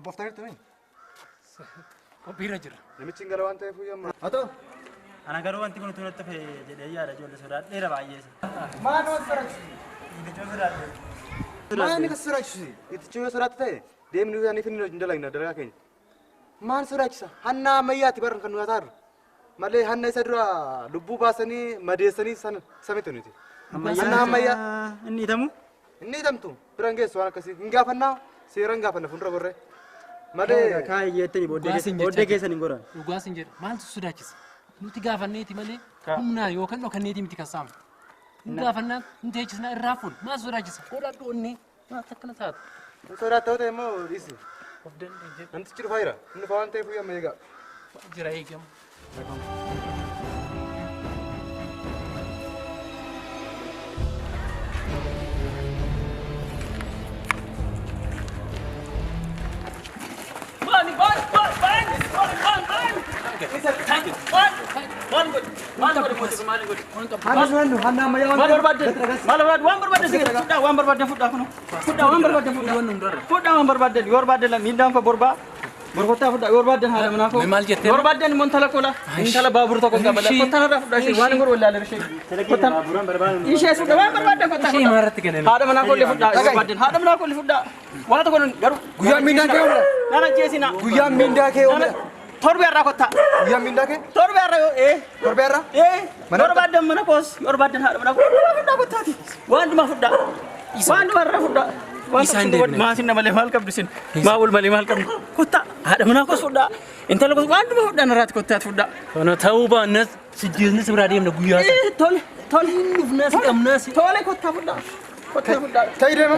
Qophooftan jirtu? Qophiirra jira. Namichi gara waan ta'eef yamma. Atoo. Ana garuu wanti kun tunatti fe jedhee yaada ijoollee sodaadheera baay'eessa. Maal waan sodaachisi? Itichoo sodaadhe. Maal ka sodaachisi? Itichoo sodaatti ta'e deemni isaanii finni hin dalagna dalagaa keenya. Maal sodaachisa? Hanna ammayyaati baran kan nuyi taarru. Malee hanna isa dura lubbuu baasanii madeessanii samitu nuti. Hanna ammayyaa. Inni hitamu? Inni hitamtu biraan geessu waan akkasii. Hin gaafannaa seeraan gaafanna fuuldura gorree. Malee kaayee jettanii booddee keessan hin goran. Dhugaas hin jedhu. Maaltu sodaachisa? Nuti gaafanneeti malee humnaa yookaan dhokanneeti miti kassaama. Hin gaafannaan nuti eechisnaa irraa fuun maal sodaachisa? Sodaadhu onnee maal akkana taatu? sodaat ta'uu ta'e immoo dhiisi. Namtichi dhufaa jira. Inni dhufaa waan ta'eef yamma eegaa. Jira eegamu. Torbe arra kotta. Guyyaa miindaa kee? Torbe arra yoo Torbe arra? Yorbaadan mana koos yorbaadan haadha mana fudhaa kottaati. Waan dhuma fudhaa. Waan dhuma irra fudhaa. Isaan deemne. Maasin malee maal qabdu sin? Maawul malee maal qabdu? Kottaa haadha mana koos fudhaa. Intala koos waan dhuma fudhaa narraati kottaati fudhaa. Kana ta'uu baannas sijjiirnis biraa deemna guyyaa sana. Tole tole dhufnaas qabnaas. Tole kottaa fudhaa. Kottaa fudhaa. Ta'ii deema.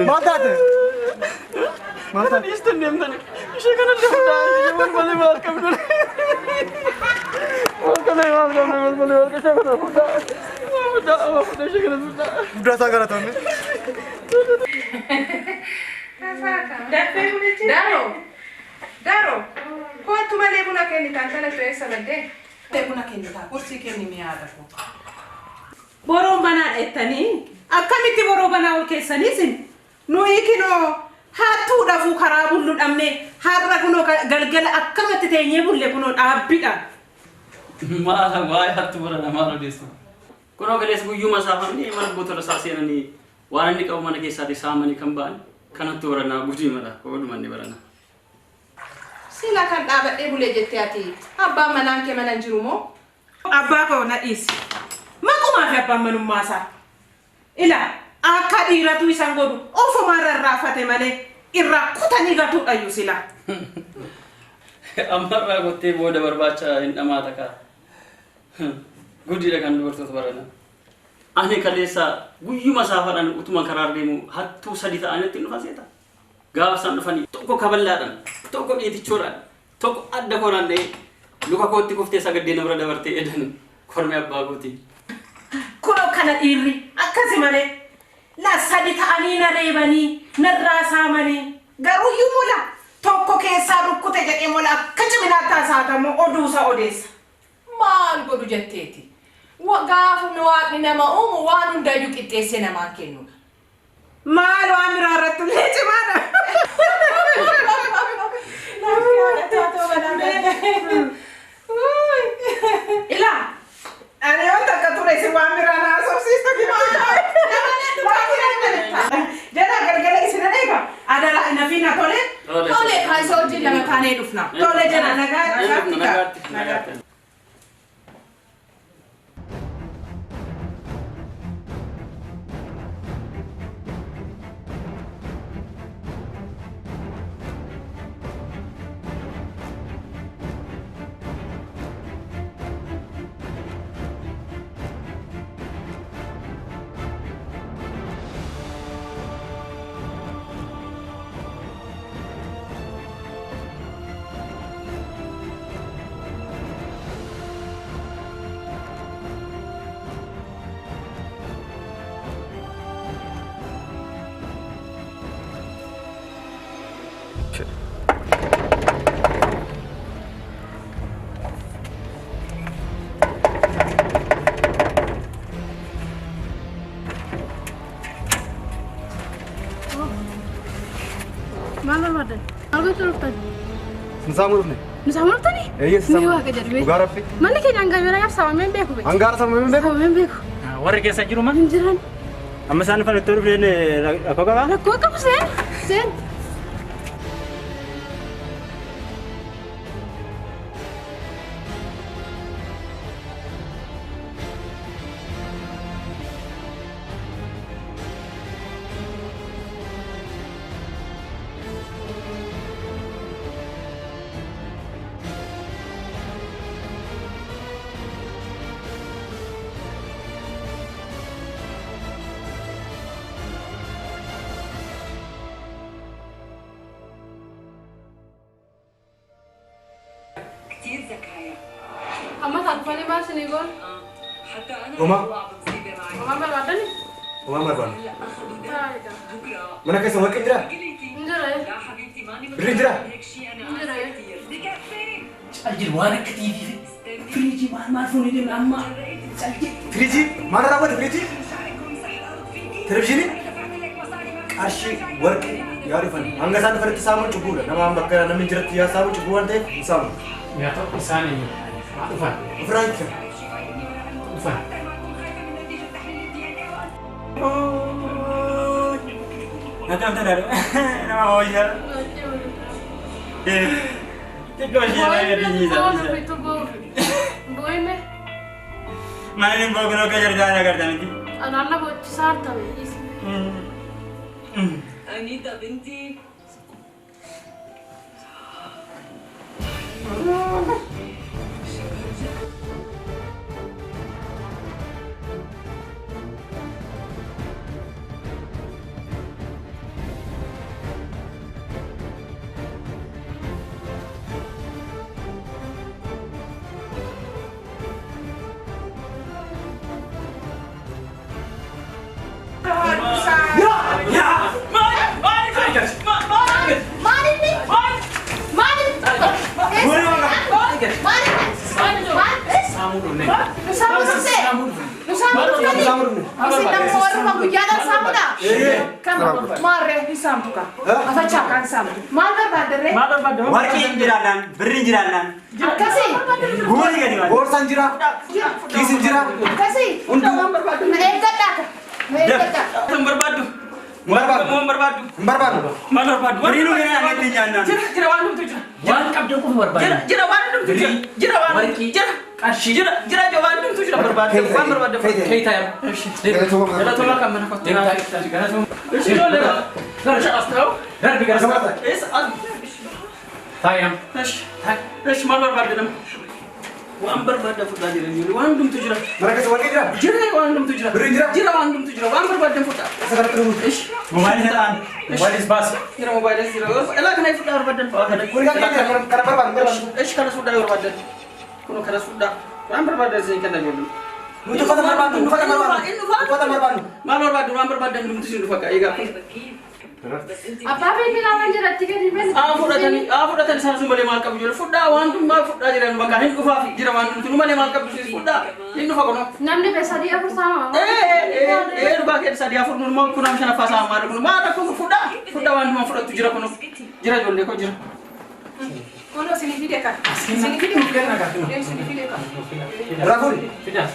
Maal taate? Mata istan dem tani. Ishe kana lefda. Ishe bale mal kam dole. Mal kana mal kam dole bale mal ka shakara fuda. Fuda ishe kana fuda. Fuda sa gara tonne. Daro. Daro. Ko tu male buna kenni tan kana presa bade. Te buna kenni ta. Kursi kenni mi yaada ko. Boro bana ettani. Akkamitti boro bana ol keessanisin. Nuyi kino Hatu dafu karabullu dhamne harra kuno galgala akkamatti teenyee bulle kuno dhaabbidha. Maala waa'ee hattu barana maal odeessu. Kunoo galees guyyuma saafamni mana bootola saaseenanii waan inni qabu mana keessaati saamanii kan ba'an kanattu baranaa gudii mala kooduma inni barana. Sila kan dhaabadhee bulee jettee ati abbaan manaan kee mana jiru moo? Abbaa koo na dhiisi. Maqumaa fi abbaan manummaa isaa. Ilaa akka dhiiratu isaan godhu ofuma rarraafate malee irraa kutanii gatuudha iyyuu sila. Ammarraa gottee booda barbaacha hin dhamaata kaa. Guddiidha kan dubartoota barana. Ani kaleessa guyyuma saafaadhaan utuma karaa deemu hattuu sadi ta'anitti dhufa seeta. Gaafa isaan dhufanii tokko kaballaadhaan, tokko dhiitichoodhaan, tokko adda koraan dha'ee luka kootti kuftee sagaddee nama bira dabartee edan kormee abbaa gooti. Kunoo kana dhiirri akkasi malee. La sadi ta'anii na reebanii narraa saamanii garuuyyuu mula tokko keessaa rukkute jedhee mola akka ciminaatti haasa'atamu oduusa odeessa. Maal godhu jetteeti? Gaafuma waaqni nama uumu waan hundayyuu qixxeessee namaa kennudha. Maal waan biraa irratti illee cimaadha. Ilaa ani yoo takka ture si waan biraa naa sobsiistu gimaa. Jala galgala isina eega adara nafina tole tole kaisa hojii lama taanee dhufna tole jala nagaa Nusamurufne. Nusamurtani? Yes, Ni waa gajarbe. Ugarabbi. Manni keenya hangaara gaf sama men beeku be. Hangaara sama men beeku. Sama men beeku. Warri keessa jiru ma? Injiran. Amma isaan fana itti dhufne rakkoo qabaa? Rakkoo qabu seen. Seen. Amma tarfani baas ni gon. Oma. Oma barbaadan. Oma marban. Mana keessa warqee jira? Injira. Birri jira? Injira. Aljir waan akka tiifi firiijii maal fuunii deemna amma Firiji? Mana raawwate firiji? Televizyiinii? Qarshii warqee yaa dhufan. Hanga isaan dhufanitti saamuun cubbuudha. Nama bakka namni jiratti yaa saamuun cubbuu waan ta'eef hin saamu. nyaata isaanii dhufan Ofirraa jira. dhufan Nakamta daru. Nama hoja. Tika hoja na gadi ni sa. Boy me. Mana ni bogro ka jarda karta miti. Ananna bochi sarta me. أنيتا بنتي Warqee jiraadhaan, birri jiraadhaan. Guuri gadi waan. Boorsaan jira? Kiisiin jira? Kan barbaadu. Barbaadu. Mau barbaadu. Hin barbaadu. Maal barbaadu? Biriinu gadi aannetti nyaannaan. Jira waan dhumtu jira. waan qabdan qofa barbaada Jira waan dhumtu jira. Jira waan Warqii. jira. qarshii Jira waan dhumtu jira barbaadu. Waan barbaadu. keeyta yaa Galatuma kan mana kottu. Ishi loole. Gara shaqastaa'u. darbi gara sama Is as. taayam Ishi maal barbaadu nama. Waan barbaadu fudhaa jira jiru. Waan dhumtu jira. Mana keessa warqee jira? Jira waan dhumtu jira. Birri jira? Jira waan dhumtu jira. Waan barbaadu fudhaa. Isa kanatti dhufu. Ishi. Mobaayilii ta'an. mobaayiliis baas Jira mobaayilii jira. Elaa kana fudhaa barbaadan fa'aa. Kuni kan kana barbaadu. Ishi kana fudhaa barbaadan. Kuno kana fudhaa. Waan barbaadu sii kenna jiru. Nuti uffata barbaadu. Uffata barbaadu. Uffata barbaadu. Maal barbaadu waan barbaadan dhumtu siin dhufa eegaa. Abbaa beebii laamaan jiratti gadi been. Fudhatanii isaan sun malee maal qabu jiru. Fudhaa waan dhummaa fudhaa jiran bakka hin dhufaaf jira waan dhumtu malee maal qabu siis fudhaa. Hin dhufa kuno. Namni beesadii afur saama. Dhugaa keessa sadii afur nurmaa kunaam shanaffaa isaa maal kun maal akka fudhaa. Fudhaa waan dhummaa fudhattu jira kuno. Jira ijoollee koo jira. Kono sinifide kan. Sinifide mukena kan. Sinifide kan. Rafuun. fidas